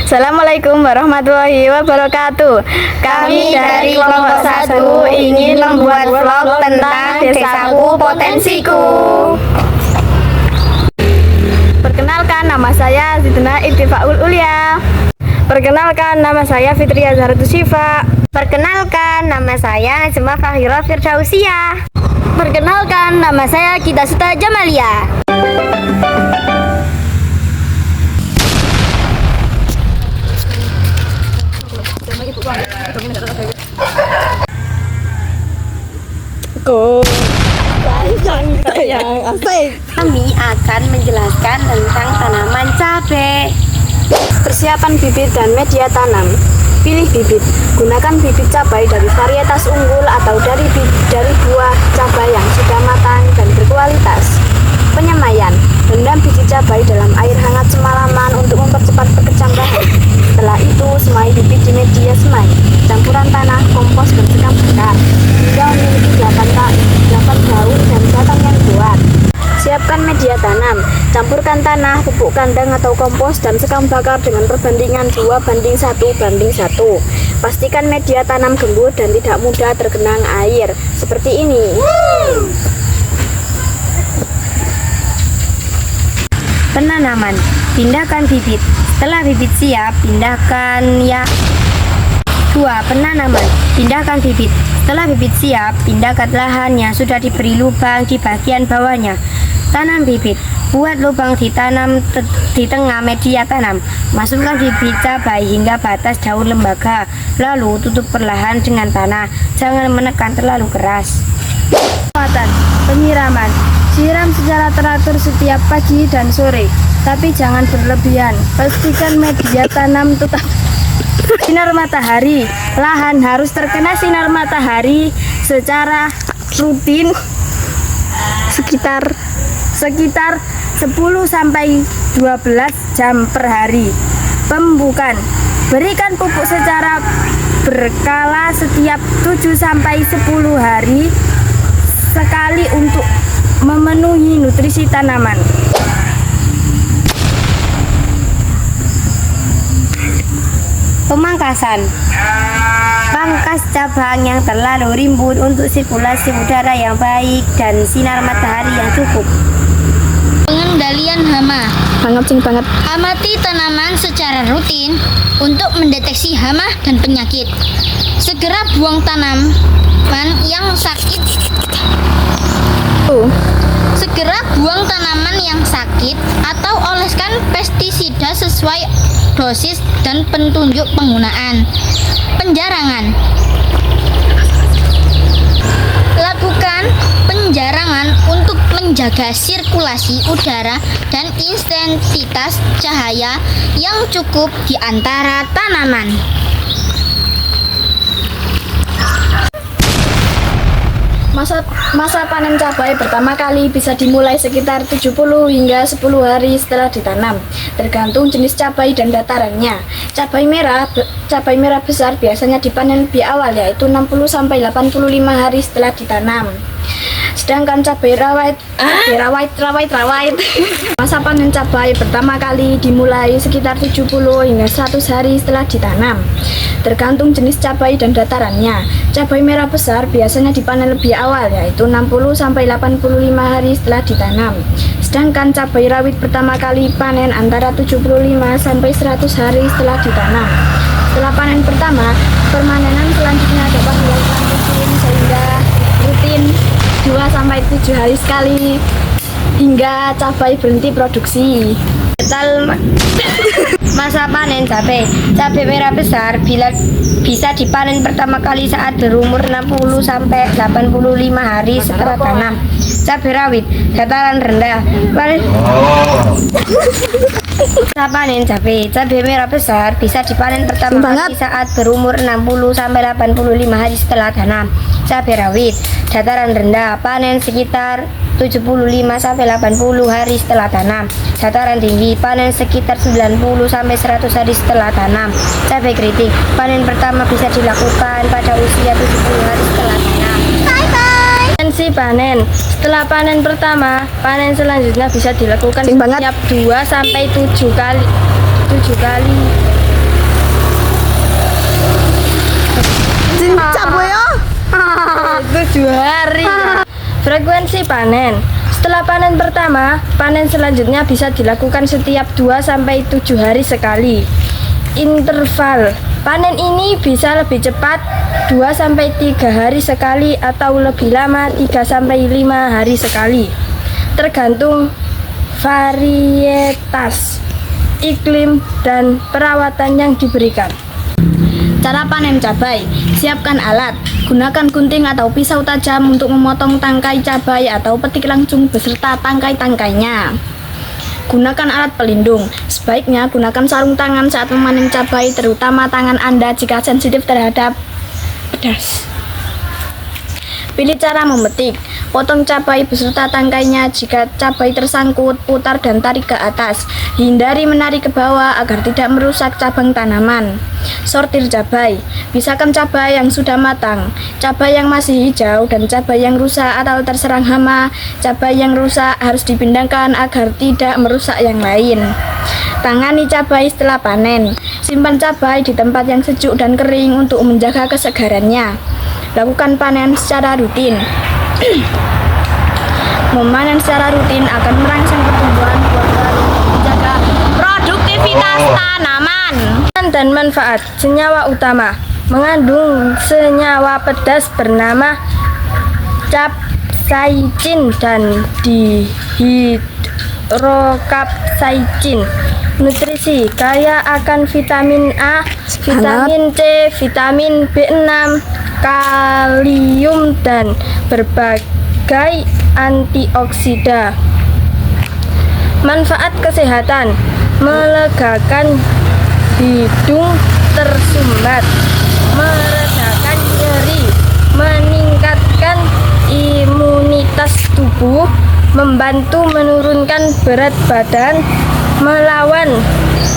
Assalamualaikum warahmatullahi wabarakatuh. Kami dari kelompok 1 ingin membuat vlog tentang desaku potensiku. Perkenalkan, nama saya Zidna Ittifaul Ulia. Perkenalkan, nama saya Fitria Zahratus Syifa. Perkenalkan, nama saya Najma Fahira Firdausia. Perkenalkan, nama saya Gita Suta Jamalia. Kami akan menjelaskan tentang tanaman cabai. Persiapan bibit dan media tanam. Pilih bibit. Gunakan bibit cabai dari varietas unggul atau dari buah cabai yang sudah matang dan berkualitas. Penyemaian. Rendam biji cabai dalam air hangat semalaman untuk mempercepat perkecambahan. Setelah itu, semai bibit di media semai. Campuran tanah, kompos, dan sekam bakar hingga memiliki 8 daun dan batang yang kuat. Siapkan media tanam. Campurkan tanah, pupuk kandang atau kompos, dan sekam bakar dengan perbandingan 2:1:1. Pastikan media tanam gembur dan tidak mudah tergenang air. Seperti ini. Penanaman. Pindahkan bibit. Setelah bibit siap, pindahkan ya. 2. Penanaman. Pindahkan bibit. Setelah bibit siap, pindahkan lahan yang sudah diberi lubang di bagian bawahnya. Tanam bibit. Buat lubang ditanam di tengah media tanam. Masukkan bibit cabai hingga batas daun lembaga. Lalu tutup perlahan dengan tanah. Jangan menekan terlalu keras. Penyiraman. Siram secara teratur setiap pagi dan sore, tapi jangan berlebihan. Pastikan media tanam tetap sinar matahari. Lahan harus terkena sinar matahari secara rutin sekitar 10-12 jam per hari. Pemupukan. Berikan pupuk secara berkala setiap 7-10 hari sekali untuk memenuhi nutrisi tanaman. Pemangkasan. Pangkas cabang yang terlalu rimbun untuk sirkulasi udara yang baik dan sinar matahari yang cukup. Pengendalian hama. Banget. Amati tanaman secara rutin untuk mendeteksi hama dan penyakit. Segera buang tanaman yang sakit. Atau oleskan pestisida sesuai dosis dan petunjuk penggunaan. Penjarangan. Lakukan penjarangan untuk menjaga sirkulasi udara dan intensitas cahaya yang cukup di antara tanaman. Masa panen cabai pertama kali bisa dimulai sekitar 70 hingga 10 hari setelah ditanam, tergantung jenis cabai dan datarannya. Cabai merah besar biasanya dipanen lebih awal, yaitu 60-85 hari setelah ditanam. Sedangkan cabai rawit masa panen cabai pertama kali dimulai sekitar 70 hingga 100 hari setelah ditanam, tergantung jenis cabai dan datarannya. Cabai merah besar biasanya dipanen lebih awal, yaitu 60-85 hari setelah ditanam. Sedangkan cabai rawit pertama kali panen antara 75-100 hari setelah ditanam. Setelah panen pertama, permanenan selanjutnya dapat dilakukan rutin sehingga rutin 2-7 hari sekali hingga cabai berhenti produksi. Masa panen cabai. Cabai merah besar bisa dipanen pertama kali saat berumur 60-85 hari setelah tanam. Cabai rawit dataran rendah. Masa panen cabai. Cabai merah besar bisa dipanen pertama kali saat berumur 60-85 hari setelah tanam. Cabai rawit dataran rendah, panen sekitar 75-80 hari setelah tanam. Dataran tinggi, panen sekitar 90-100 hari setelah tanam. Cabai keriting, panen pertama bisa dilakukan pada usia 70 hari setelah tanam. Potensi panen. Setelah panen pertama, panen selanjutnya bisa dilakukan setiap 2-7 kali hari. Frekuensi panen. Setelah panen pertama, panen selanjutnya bisa dilakukan setiap 2-7 hari sekali. Interval panen ini bisa lebih cepat 2-3 hari sekali atau lebih lama 3-5 hari sekali, tergantung varietas, iklim, dan perawatan yang diberikan. Cara panen cabai. Siapkan alat. Gunakan gunting atau pisau tajam untuk memotong tangkai cabai atau petik langsung beserta tangkai-tangkainya. Gunakan alat pelindung. Sebaiknya gunakan sarung tangan saat memanen cabai, terutama tangan Anda jika sensitif terhadap pedas. Pilih cara memetik. Potong cabai beserta tangkainya. Jika cabai tersangkut, putar dan tarik ke atas. Hindari menarik ke bawah agar tidak merusak cabang tanaman. Sortir cabai. Pisahkan cabai yang sudah matang, cabai yang masih hijau, dan cabai yang rusak atau terserang hama. Cabai yang rusak harus dipindahkan agar tidak merusak yang lain. Tangani cabai setelah panen. Simpan cabai di tempat yang sejuk dan kering untuk menjaga kesegarannya. Lakukan panen secara rutin. Memanen secara rutin akan merangsang pertumbuhan buah baru, menjaga produktivitas tanaman. Dan manfaat. Senyawa utama mengandung senyawa pedas bernama capsaicin dan dihidrokapsaicin. Nutrisi kaya akan vitamin A, vitamin C, vitamin B6, kalium, dan berbagai antioksida. Manfaat kesehatan. Melegakan hidung tersumbat, meredakan nyeri, meningkatkan imunitas tubuh, membantu menurunkan berat badan, melawan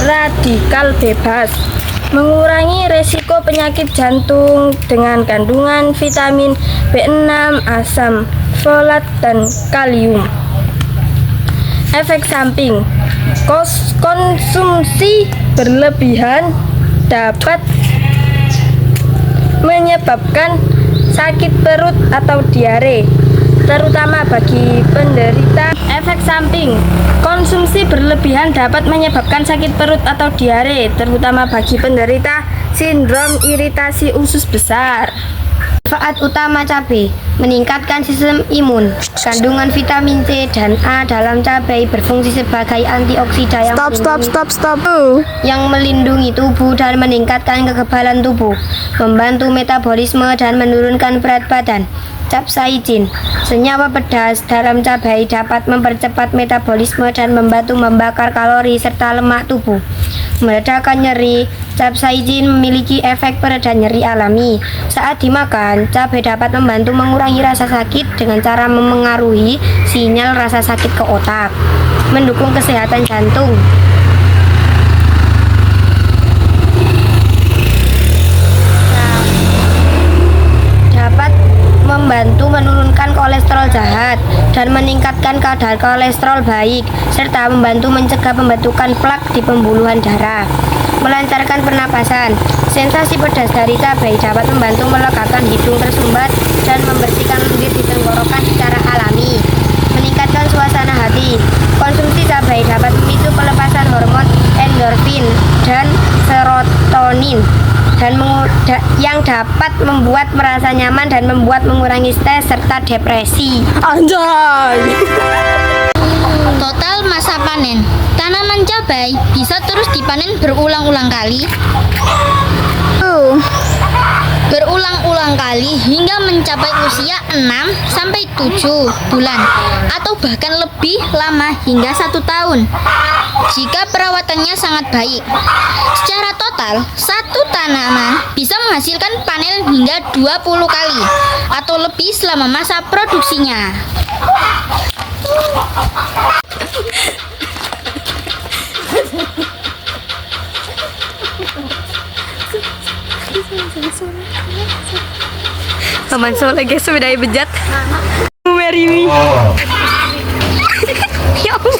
radikal bebas, mengurangi resiko penyakit jantung dengan kandungan vitamin B6, asam folat, dan kalium. Efek samping. Konsumsi berlebihan dapat menyebabkan sakit perut atau diare, terutama bagi penderita. Efek samping. Konsumsi berlebihan dapat menyebabkan sakit perut atau diare, terutama bagi penderita sindrom iritasi usus besar. Manfaat utama cabai. Meningkatkan sistem imun. Kandungan vitamin C dan A dalam cabai berfungsi sebagai antioksida yang melindungi tubuh dan meningkatkan kekebalan tubuh, membantu metabolisme dan menurunkan berat badan. Capsaicin, senyawa pedas dalam cabai, dapat mempercepat metabolisme dan membantu membakar kalori serta lemak tubuh. Meredakan nyeri. Capsaicin memiliki efek pereda nyeri alami. Saat dimakan, cabai dapat membantu mengurangi rasa sakit dengan cara memengaruhi sinyal rasa sakit ke otak. Mendukung kesehatan jantung. Dapat membantu menurunkan kolesterol jahat dan meningkatkan kadar kolesterol baik, serta membantu mencegah pembentukan plak di pembuluhan darah. Melancarkan pernapasan. Sensasi pedas dari cabai dapat membantu melegakan hidung tersumbat dan membersihkan lendir di tenggorokan secara alami. Meningkatkan suasana hati. Konsumsi cabai dapat memicu pelepasan hormon endorfin dan serotonin yang dapat membuat merasa nyaman dan membuat mengurangi stres serta depresi. Anjay. Total masa panen. Tanaman cabai bisa terus dipanen berulang-ulang kali hingga mencapai usia 6-7 bulan atau bahkan lebih lama hingga 1 tahun jika perawatannya sangat baik. Secara total, satu tanaman bisa menghasilkan panen hingga 20 kali atau lebih selama masa produksinya. Taman Soleh guys, sepedanya bejat. Marry me. Ya Allah.